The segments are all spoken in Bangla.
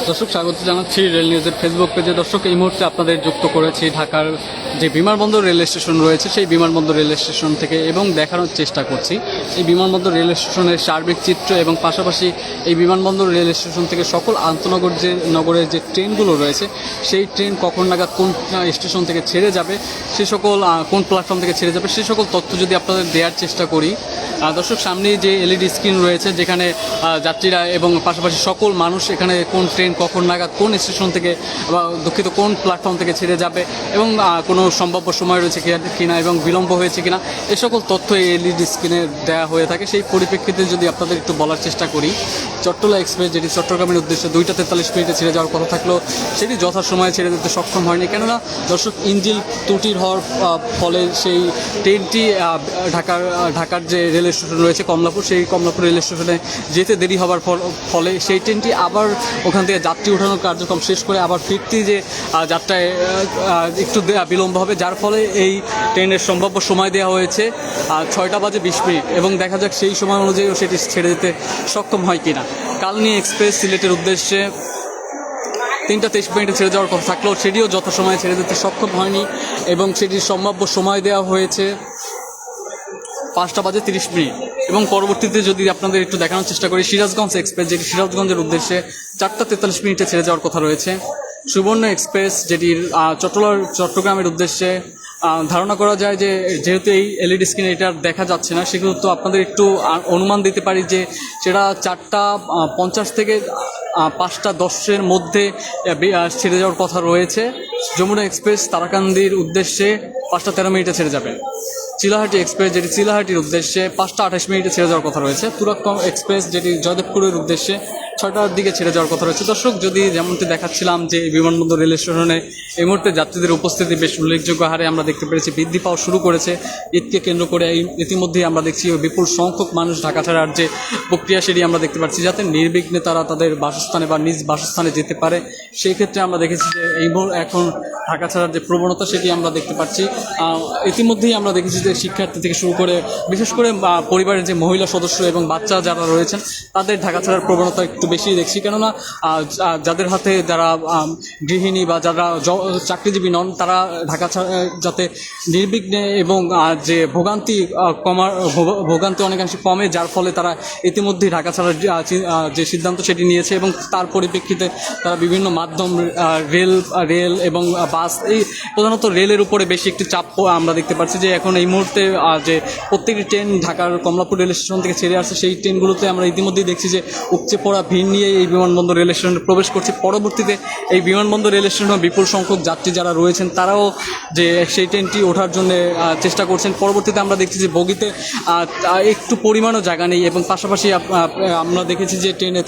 দর্শক স্বাগত জানাচ্ছি রেল নিউজের ফেসবুক পেজে। দর্শক এই মুহূর্তে আপনাদের যুক্ত করেছি ঢাকার যে বিমানবন্দর রেল স্টেশন রয়েছে সেই বিমানবন্দর রেল স্টেশন থেকে, এবং দেখানোর চেষ্টা করছি এই বিমানবন্দর রেল স্টেশনের সার্বিক চিত্র, এবং পাশাপাশি এই বিমানবন্দর রেল স্টেশন থেকে সকল আন্তনগর যে নগরের যে ট্রেনগুলো রয়েছে সেই ট্রেন কখন নাগাদ কোন স্টেশন থেকে ছেড়ে যাবে, সে সকল কোন প্ল্যাটফর্ম থেকে ছেড়ে যাবে, সে সকল তথ্য যদি আপনাদের দেওয়ার চেষ্টা করি। দর্শক সামনে যে এলইডি স্ক্রিন রয়েছে যেখানে যাত্রীরা এবং পাশাপাশি সকল মানুষ এখানে কোন ট্রেন কখন নাগাদ কোন স্টেশন থেকে বা দুঃখিত কোন প্ল্যাটফর্ম থেকে ছেড়ে যাবে এবং কোনো সম্ভাব্য সময় রয়েছে কিনা এবং বিলম্ব হয়েছে কিনা, এ সকল তথ্য এই এলইডি স্ক্রিনে দেওয়া হয়ে থাকে। সেই পরিপ্রেক্ষিতে যদি আপনাদের একটু বলার চেষ্টা করি, চট্টলা এক্সপ্রেস যেটি চট্টগ্রামের উদ্দেশ্যে 2টা 43 মিনিটে ছেড়ে যাওয়ার কথা থাকলেও সেটি যথাসময়ে ছেড়ে দিতে সক্ষম হয়নি, কেননা দর্শক ইঞ্জিন ত্রুটির হওয়ার ফলে সেই ট্রেনটি ঢাকার যে রেল স্টেশন রয়েছে কমলাপুর, সেই কমলাপুর রেল স্টেশনে যেতে দেরি হওয়ার ফলে সেই ট্রেনটি আবার ওখান থেকে যাত্রী ওঠানোর কার্যক্রম শেষ করে আবার ফিরতি যে যাত্রায় একটু বিলম্ব হবে, যার ফলে এই ট্রেনের সম্ভাব্য সময় দেওয়া হয়েছে 6:20 এবং দেখা যাক সেই সময় অনুযায়ীও সেটি ছেড়ে দিতে সক্ষম হয় কিনা। কালনী এক্সপ্রেস সিলেটের উদ্দেশ্যে 3টা 23 মিনিটে ছেড়ে যাওয়ার কথা থাকলেও সেটিও যথাসময়ে ছেড়ে দিতে সক্ষম হয়নি, এবং সেটির সম্ভাব্য সময় দেওয়া হয়েছে 5:30 এবং পরবর্তীতে যদি আপনাদের একটু দেখানোর চেষ্টা করি, সিরাজগঞ্জ এক্সপ্রেস যেটি সিরাজগঞ্জের উদ্দেশ্যে 4টা 43 মিনিটে ছেড়ে যাওয়ার কথা রয়েছে। সুবর্ণ এক্সপ্রেস যেটির চট্টগ্রামের উদ্দেশ্যে ধারণা করা যায় যে যেহেতু এই এলইডি স্ক্রিনে এটা দেখা যাচ্ছে না, সেক্ষেত্রে আপনাদের একটু অনুমান দিতে পারি যে সেটা 4:50 থেকে 5:10 মধ্যে ছেড়ে যাওয়ার কথা রয়েছে। যমুনা এক্সপ্রেস তারাকান্দির উদ্দেশ্যে 5:13 মিনিটে ছেড়ে যাবে। চিলাহাটি এক্সপ্রেস যেটি চিলাহাটির উদ্দেশ্যে 5:28 মিনিটে ছেড়ে যাওয়ার কথা রয়েছে। তুরাক্কম এক্সপ্রেস যেটি জয়দেবপুরের উদ্দেশ্যে 6টার দিকে ছেড়ে যাওয়ার কথা রয়েছে। দর্শক যদি যেমনটি দেখাচ্ছিলাম যে বিমানবন্দর রেল স্টেশনে এই মুহূর্তে যাত্রীদের উপস্থিতি বেশ উল্লেখযোগ্য হারে আমরা দেখতে পেরেছি বৃদ্ধি পাওয়া শুরু করেছে। ঈদকে কেন্দ্র করে ইতিমধ্যেই আমরা দেখছি বিপুল সংখ্যক মানুষ ঢাকা ছাড়ার যে প্রক্রিয়া সেটি আমরা দেখতে পাচ্ছি, যাতে নির্বিঘ্নে তারা তাদের বাসস্থানে বা নিজ বাসস্থানে যেতে পারে। সেই ক্ষেত্রে আমরা দেখেছি যে এখন ঢাকা ছাড়ার যে প্রবণতা সেটি আমরা দেখতে পাচ্ছি। ইতিমধ্যেই আমরা দেখেছি যে শিক্ষার্থী থেকে শুরু করে বিশেষ করে পরিবারের যে মহিলা সদস্য এবং বাচ্চা যারা রয়েছেন তাদের ঢাকা ছাড়ার প্রবণতা একটু বেশি দেখছি, কেননা যাদের হাতে যারা গৃহিণী বা যারা চাকরিজীবী নন তারা ঢাকা ছাড়া যাতে নির্বিঘ্নে এবং যে ভোগান্তি অনেকাংশে কমে, যার ফলে তারা ইতিমধ্যেই ঢাকা ছাড়ার যে সিদ্ধান্ত সেটি নিয়েছে, এবং তার পরিপ্রেক্ষিতে তারা বিভিন্ন মাধ্যম রেল এবং বাস, এই প্রধানত রেলের উপরে বেশি একটি চাপ আমরা দেখতে পাচ্ছি যে এখন এই মুহূর্তে যে প্রত্যেকটি ট্রেন ঢাকার কমলাপুর রেল স্টেশন থেকে ছেড়ে আসছে সেই ট্রেনগুলোতে আমরা ইতিমধ্যেই দেখছি যে উপচে পড়া ভিড় নিয়ে এই বিমানবন্দর রেল স্টেশনে প্রবেশ করছে। পরবর্তীতে এই বিমানবন্দর রেল স্টেশনে বিপুল সংখ্যক যাত্রী যারা রয়েছেন তারাও যে সেই ট্রেনটি ওঠার জন্য চেষ্টা করছেন। পরবর্তীতে আমরা দেখছি যে বগিতে একটু পরিমাণও জায়গা নেই, এবং পাশাপাশি আমরা দেখেছি যে ট্রেনের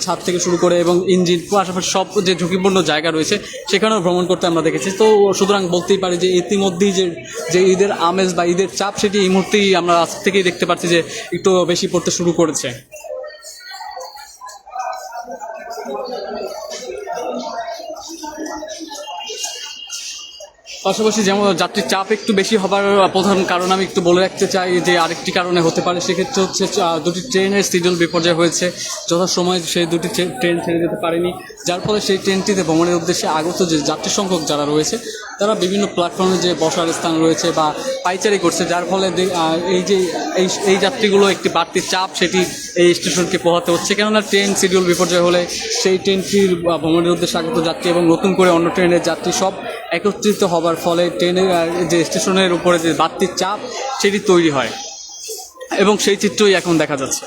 ছাদ থেকে শুরু করে এবং ইঞ্জিন পাশাপাশি সব যে ঝুঁকিপূর্ণ জায়গা রয়েছে সেখানেও ভ্রমণ করতে আমরা দেখেছি। তো সুতরাং বলতেই পারি যে ইতিমধ্যেই যে ঈদের আমেজ বা ঈদের চাপ সেটি এই মুহূর্তেই আমরা আজ থেকেই দেখতে পাচ্ছি যে একটু বেশি পড়তে শুরু করেছে। পাশাপাশি যেমন যাত্রীর চাপ একটু বেশি হবার প্রধান কারণ আমি একটু বলে রাখতে চাই যে আরেকটি কারণে হতে পারে, সেক্ষেত্রে হচ্ছে 2টি ট্রেনের শিডিউল বিপর্যয় হয়েছে, যথাসময়ে সেই 2টি ট্রেন ছেড়ে যেতে পারেনি, যার ফলে সেই ট্রেনটিতে ভ্রমণের উদ্দেশ্যে আগত যে যাত্রী সংখ্যক যারা রয়েছে তারা বিভিন্ন প্ল্যাটফর্মে যে বসার স্থান রয়েছে বা পাইচারি করছে, যার ফলে এই যাত্রীগুলো একটি বাড়তি চাপ সেটি এই স্টেশনকে পোহাতে হচ্ছে, কেননা ট্রেন শিডিউল বিপর্যয় হলে সেই ট্রেনটির ভ্রমণের উদ্দেশ্যে আগত যাত্রী এবং নতুন করে অন্য ট্রেনের যাত্রী সব একত্রিত হবার ফলে ট্রেনের যে স্টেশনের উপরে যে বাড়তি চাপ সেটি তৈরি হয়, এবং সেই চিত্রই এখন দেখা যাচ্ছে।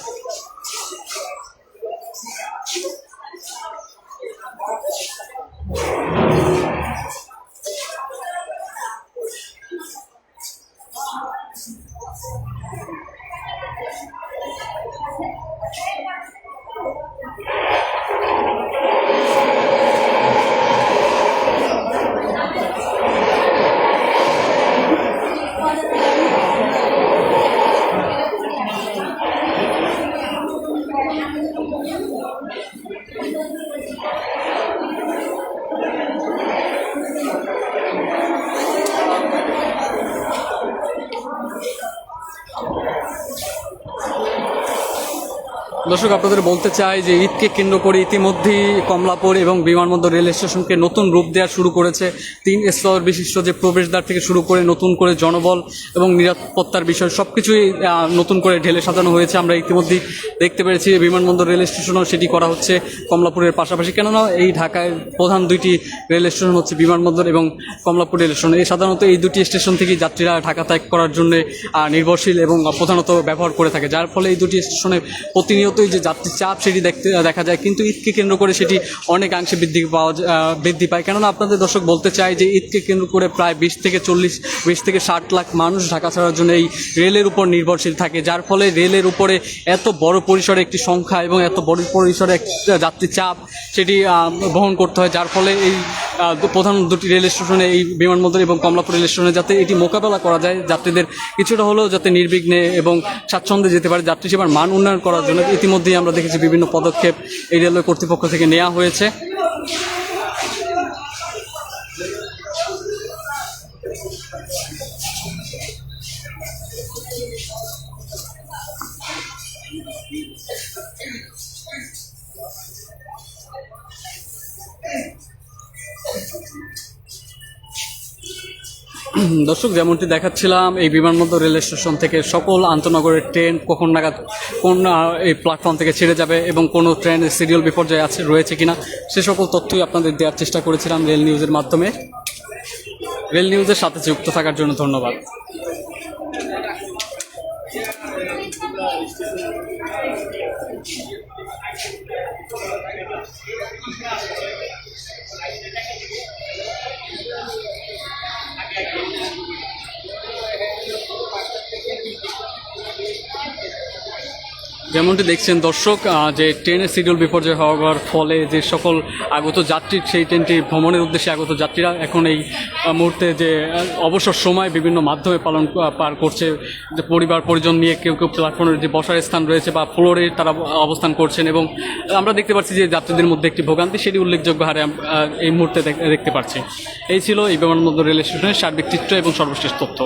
দর্শক, আপনাদের বলতে চাই যে ঈদকে কেন্দ্র করে ইতিমধ্যেই কমলাপুর এবং বিমানবন্দর রেল স্টেশনকে নতুন রূপ দেওয়া শুরু করেছে। 3 স্তর বিশিষ্ট যে প্রবেশদ্বার থেকে শুরু করে নতুন করে জনবল এবং নিরাপত্তার বিষয় সব কিছুই নতুন করে ঢেলে সাজানো হয়েছে। আমরা ইতিমধ্যেই দেখতে পেরেছি বিমানবন্দর রেল স্টেশনও সেটি করা হচ্ছে কমলাপুরের পাশাপাশি। কেননা এই ঢাকায় প্রধান দুইটি রেল স্টেশন হচ্ছে বিমানবন্দর এবং কমলাপুর রেল স্টেশন। এই সাধারণত এই দুটি স্টেশন থেকেই যাত্রীরা ঢাকা ত্যাগ করার জন্য নির্ভরশীল এবং প্রধানত ব্যবহার করে থাকে, যার ফলে এই দুটি স্টেশনে প্রতিনিয়তই যে যাত্রীর চাপ সেটি দেখা যায়। কিন্তু ঈদকে কেন্দ্র করে সেটি অনেকাংশে বৃদ্ধি পায়। কেননা আপনাদের দর্শক বলতে চাই যে ঈদকে কেন্দ্র করে প্রায় 20 থেকে 60 লাখ মানুষ ঢাকা ছাড়ার জন্য এই রেলের উপর নির্ভরশীল থাকে, যার ফলে রেলের উপরে এত বড় পরিসরে একটি সংখ্যা এবং এত বড় পরিসরে যাত্রীর চাপ সেটি বহন করতে হয়, যার ফলে এই প্রধান দুটি রেল স্টেশনে এই বিমানবন্দর এবং কমলাপুর রেল স্টেশনে যাতে এটি মোকাবেলা করা যায়, যাত্রীদের কিছুটা হলেও যাতে নির্বিঘ্নে এবং স্বাচ্ছন্দ্যে যেতে পারে, যাত্রী সেবার মান উন্নয়ন করার জন্য ইতিমধ্যেই আমরা দেখেছি বিভিন্ন পদক্ষেপ এই রেলওয়ে কর্তৃপক্ষ থেকে নেওয়া হয়েছে। দর্শক, যেমনটি দেখাচ্ছিলাম এই বিমানবন্দর রেল স্টেশন থেকে সকল আন্তনগরের ট্রেন কখন নাগাদ কোন এই প্ল্যাটফর্ম থেকে ছেড়ে যাবে এবং কোনো ট্রেনের সিরিয়াল বিপর্যয় রয়েছে কিনা সে সকল তথ্যই আপনাদের দেওয়ার চেষ্টা করেছিলাম রেল নিউজের মাধ্যমে। রেল নিউজের সাথে যুক্ত থাকার জন্য ধন্যবাদ। যেমনটি দেখছেন দর্শক, যে ট্রেনের শিডিউল বিপর্যয় হওয়ার ফলে যে সকল আগত যাত্রী সেই ট্রেনটি ভ্রমণের উদ্দেশ্যে আগত যাত্রীরা এখন এই মুহূর্তে যে অবসর সময় বিভিন্ন মাধ্যমে পার করছে, যে পরিবার পরিজন নিয়ে কেউ কেউ প্ল্যাটফর্মের যে বসার স্থান রয়েছে বা ফ্লোরে তারা অবস্থান করছেন, এবং আমরা দেখতে পাচ্ছি যে যাত্রীদের মধ্যে একটি ভোগান্তি সেটি উল্লেখযোগ্য হারে এই মুহূর্তে দেখতে পাচ্ছি। এই ছিল এই বিমানবন্দর রেল স্টেশনের সার্বিক চিত্র এবং সর্বশেষ তথ্য।